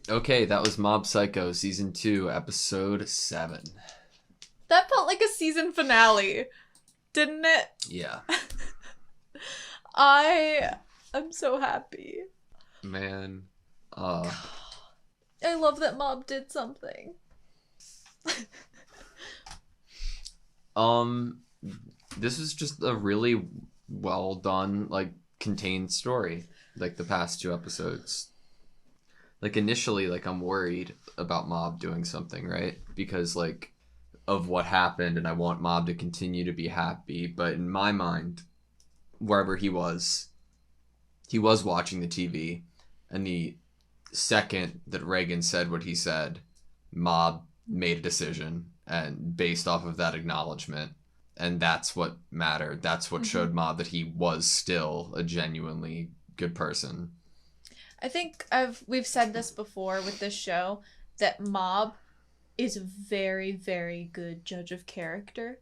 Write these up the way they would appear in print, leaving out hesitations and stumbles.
Okay, that was Mob Psycho Season 2, Episode 7. That felt like a season finale, didn't it? Yeah. I'm so happy. Man. I love that Mob did something. This was just a really well done, like, contained story. Like, the past 2 episodes. Like, initially, like, I'm worried about Mob doing something, right? Because, like, of what happened, and I want Mob to continue to be happy. But in my mind, wherever he was watching the TV. And the second that Reagan said what he said, Mob made a decision. And based off of that acknowledgement. And that's what mattered. That's what showed Mob that he was still a genuinely good person. I think we've said this before with this show, that Mob is a very, very good judge of character.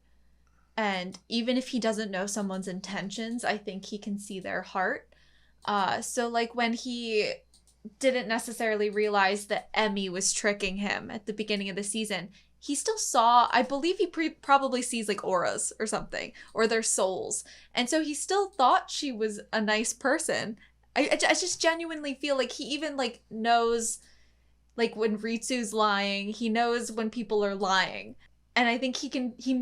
And even if he doesn't know someone's intentions, I think he can see their heart. So like when he didn't necessarily realize that Emmy was tricking him at the beginning of the season, he still saw, I believe he probably sees like auras or something, or their souls. And so he still thought she was a nice person. I just genuinely feel like he even like knows like when Ritsu's lying, he knows when people are lying. And I think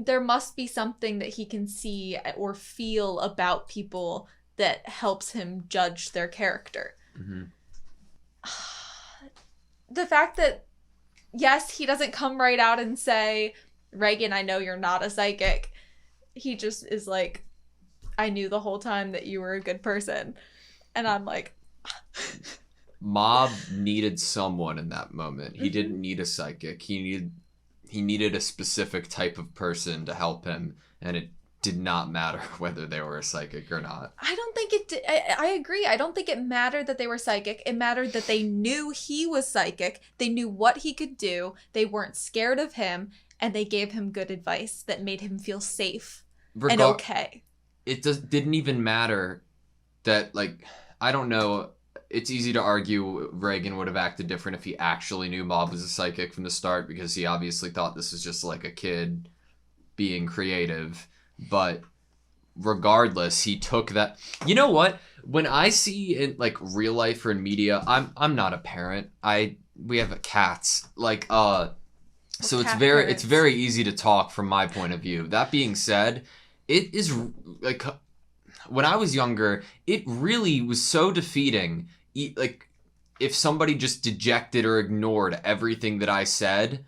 there must be something that he can see or feel about people that helps him judge their character. Mm-hmm. The fact that, yes, he doesn't come right out and say, Reagan, I know you're not a psychic. He just is like, I knew the whole time that you were a good person. And I'm like... Mob needed someone in that moment. He didn't need a psychic. He needed a specific type of person to help him. And it did not matter whether they were a psychic or not. I don't think it did. I agree. I don't think it mattered that they were psychic. It mattered that they knew he was psychic. They knew what he could do. They weren't scared of him. And they gave him good advice that made him feel safe and okay. It didn't even matter that, like, I don't know. It's easy to argue Reagan would have acted different if he actually knew Mob was a psychic from the start, because he obviously thought this was just like a kid being creative. But regardless, he took that. You know what? When I see in like real life or in media, I'm not a parent. We have cats. Like so it's very easy to talk from my point of view. That being said, it is like when I was younger, it really was so defeating. Like if somebody just dejected or ignored everything that I said.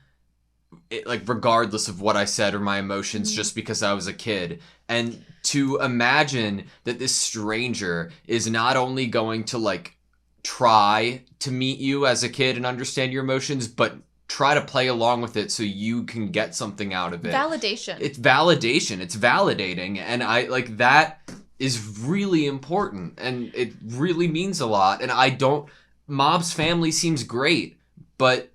Like regardless of what I said or my emotions, just because I was a kid. And to imagine that this stranger is not only going to like try to meet you as a kid and understand your emotions, but try to play along with it so you can get something out of it. Validation. It's validation. It's validating. And I like that is really important, and it really means a lot. And Mob's family seems great, but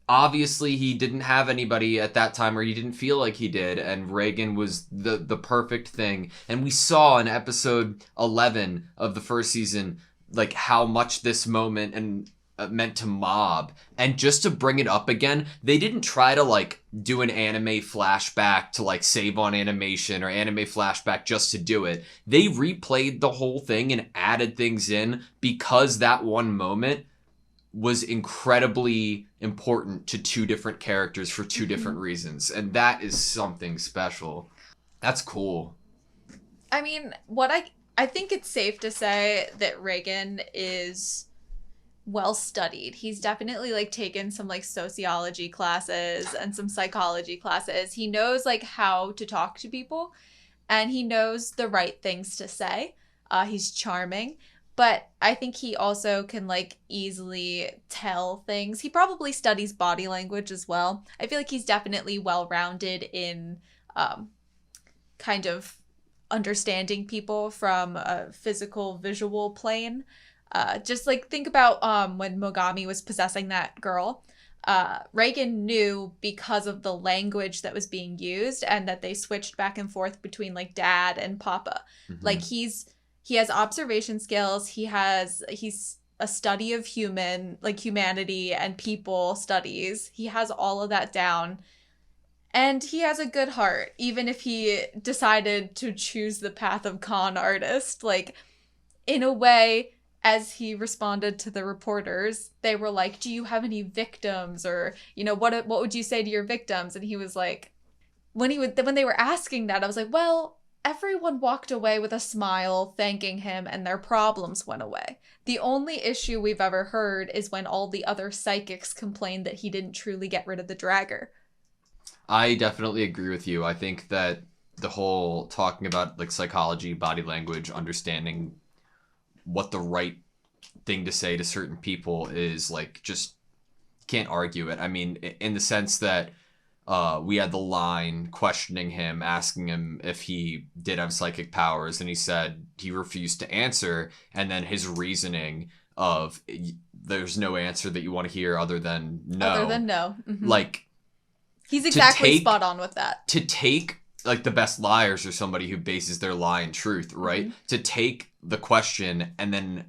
obviously he didn't have anybody at that time, or he didn't feel like he did, and Reagan was the perfect thing. And we saw in episode 11 of the first season like how much this moment and meant to Mob. And just to bring it up again, they didn't try to like do an anime flashback to like save on animation or anime flashback just to do it. They replayed the whole thing and added things in because that one moment was incredibly important to 2 different characters for 2 different reasons. And that is something special. That's cool. I mean, I think it's safe to say that Reagan is well studied. He's definitely like taken some like sociology classes and some psychology classes. He knows like how to talk to people, and he knows the right things to say. He's charming. But I think he also can, like, easily tell things. He probably studies body language as well. I feel like he's definitely well-rounded in kind of understanding people from a physical, visual plane. Just, like, think about when Mogami was possessing that girl. Reagan knew because of the language that was being used, and that they switched back and forth between, like, dad and papa. Mm-hmm. Like, he has observation skills. He's a study of humanity and people studies. He has all of that down. And he has a good heart, even if he decided to choose the path of con artist. Like, in a way, as he responded to the reporters, they were like, do you have any victims? Or, what would you say to your victims? And he was like, when they were asking that, I was like, well, everyone walked away with a smile, thanking him, and their problems went away. The only issue we've ever heard is when all the other psychics complained that he didn't truly get rid of the dragger. I definitely agree with you. I think that the whole talking about like psychology, body language, understanding what the right thing to say to certain people is, like, just can't argue it. I mean, in the sense that we had the line questioning him, asking him if he did have psychic powers, and he said he refused to answer, and then his reasoning of there's no answer that you want to hear other than no. Other than no. Mm-hmm. Like, he's exactly spot on with that. To take, like, the best liars are somebody who bases their lie in truth, right? Mm-hmm. To take the question and then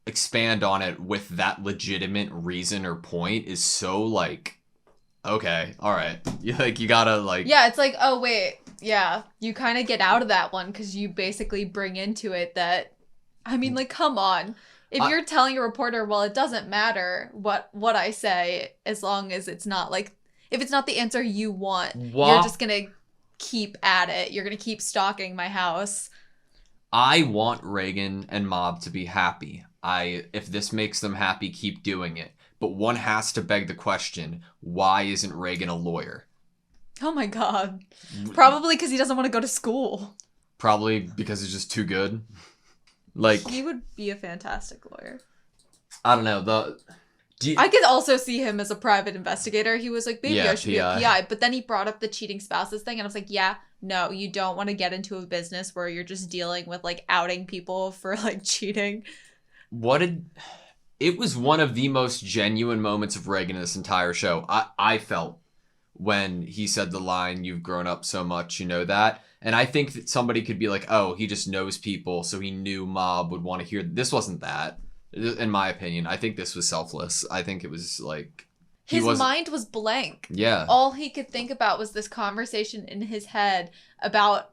expand on it with that legitimate reason or point is so, like, okay, all right. You gotta, like... Yeah, it's like, oh, wait. Yeah, you kind of get out of that one because you basically bring into it that... I mean, like, come on. If you're telling a reporter, well, it doesn't matter what I say as long as it's not, like... If it's not the answer you want, you're just gonna keep at it. You're gonna keep stalking my house. I want Reagan and Mob to be happy. If this makes them happy, keep doing it. But one has to beg the question, why isn't Reagan a lawyer? Oh my god. Probably because he doesn't want to go to school. Probably because he's just too good. Like, he would be a fantastic lawyer. I don't know. I could also see him as a private investigator. He was like, maybe I should be a PI. But then he brought up the cheating spouses thing, and I was like, yeah, no, you don't want to get into a business where you're just dealing with, like, outing people for, like, cheating. It was one of the most genuine moments of Reagan in this entire show. I felt when he said the line, "You've grown up so much, you know that." And I think that somebody could be like, oh, he just knows people, so he knew Mob would want to hear. This wasn't that, in my opinion. I think this was selfless. I think it was like... His mind was blank. Yeah. All he could think about was this conversation in his head about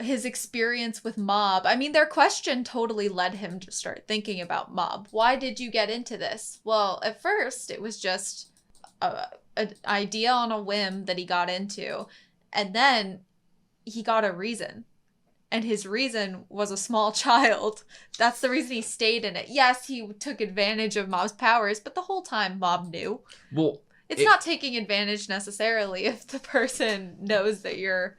his experience with Mob. I mean, their question totally led him to start thinking about Mob. Why did you get into this? Well, at first, it was just an idea on a whim that he got into. And then he got a reason. And his reason was a small child. That's the reason he stayed in it. Yes, he took advantage of Mob's powers, but the whole time Mob knew. Well, it's not taking advantage necessarily if the person knows that you're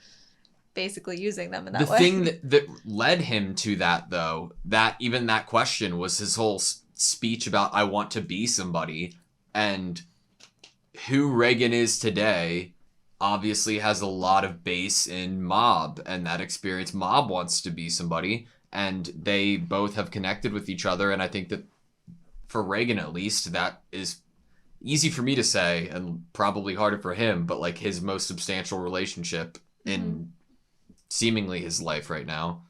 basically using them in that way. The thing that led him to that, though, that question was his whole speech about, I want to be somebody. And who Reagan is today obviously has a lot of base in Mob, and that experience. Mob wants to be somebody, and they both have connected with each other. And I think that for Reagan, at least, that is easy for me to say and probably harder for him, but like his most substantial relationship in seemingly his life right now.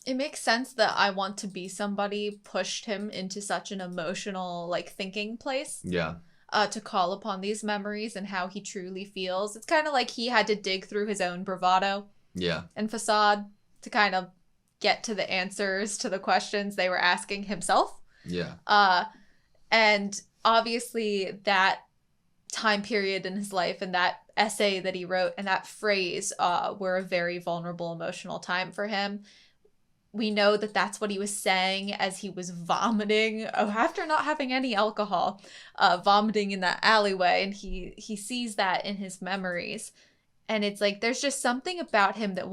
It makes sense that I want to be somebody pushed him into such an emotional, like, thinking place. Yeah. To call upon these memories and how he truly feels. It's kind of like he had to dig through his own bravado and facade to kind of get to the answers to the questions they were asking himself. Yeah. And obviously that time period in his life and that essay that he wrote and that phrase were a very vulnerable emotional time for him. We know that that's what he was saying as he was vomiting after not having any alcohol, vomiting in that alleyway. And he sees that in his memories. And it's like, there's just something about him that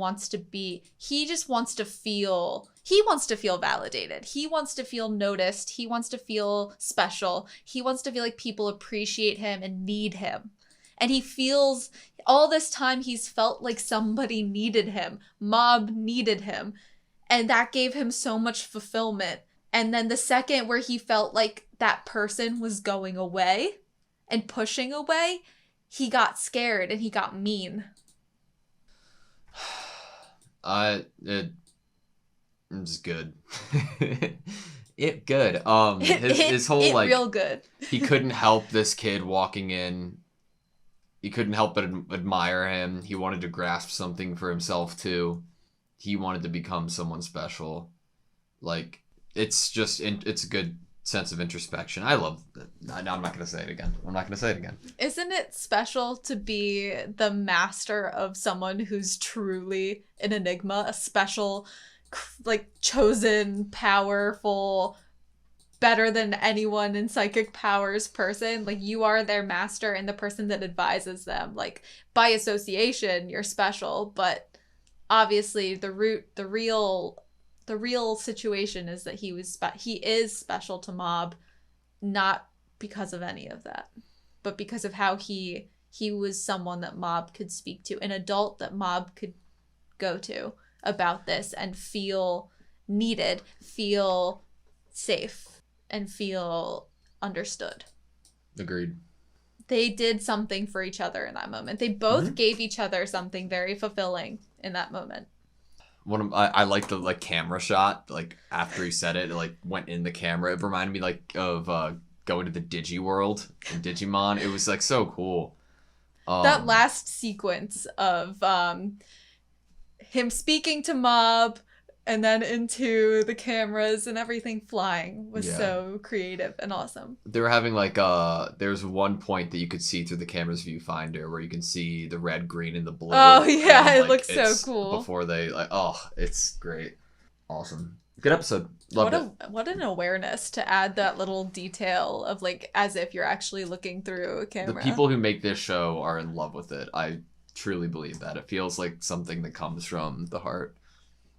he just wants to feel validated. He wants to feel noticed. He wants to feel special. He wants to feel like people appreciate him and need him. And he feels all this time he's felt like somebody needed him. Mob needed him. And that gave him so much fulfillment. And then the second where he felt like that person was going away and pushing away, he got scared and he got mean. It's good. It good. His whole like real good. He couldn't help this kid walking in. He couldn't help but admire him. He wanted to grasp something for himself too. He wanted to become someone special. Like, it's a good sense of introspection. I love it. No, I'm not going to say it again. Isn't it special to be the master of someone who's truly an enigma, a special, like, chosen, powerful, better than anyone in psychic powers person? Like, you are their master and the person that advises them. Like, by association, you're special, but obviously the real situation is that he is special to Mob, not because of any of that, but because of how he was someone that Mob could speak to, an adult that Mob could go to about this and feel needed, feel safe, and feel understood. Agreed. They did something for each other in that moment. They both gave each other something very fulfilling in that moment. I like the like camera shot, like after he said it like went in the camera. It reminded me like of going to the Digi world in Digimon. It was like so cool. That last sequence of him speaking to Mob and then into the cameras and everything flying was so creative and awesome. They were having like there's one point that you could see through the camera's viewfinder where you can see the red, green, and the blue. Oh yeah, and, it looks so cool. Before they it's great. Awesome. Good episode. Loved it. What an awareness to add that little detail of like as if you're actually looking through a camera. The people who make this show are in love with it. I truly believe that. It feels like something that comes from the heart.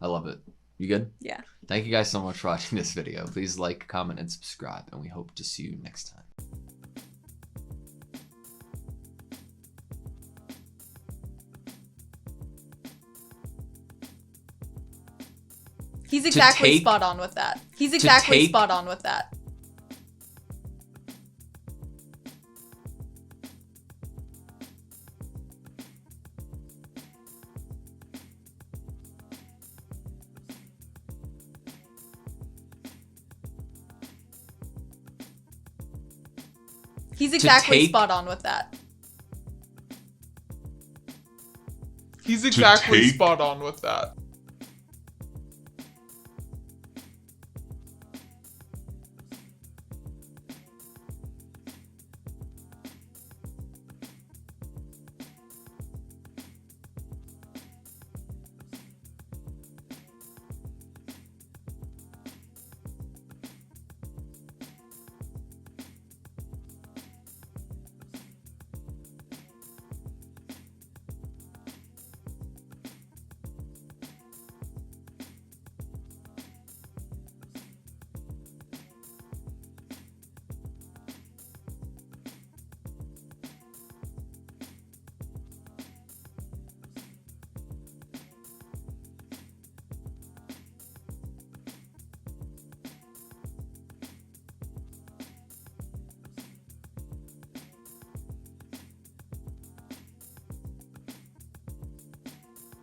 I love it. You good? Yeah. Thank you guys so much for watching this video. Please like, comment, and subscribe, and we hope to see you next time. He's exactly spot on with that. He's exactly spot on with that. He's exactly spot on with that. He's exactly spot on with that.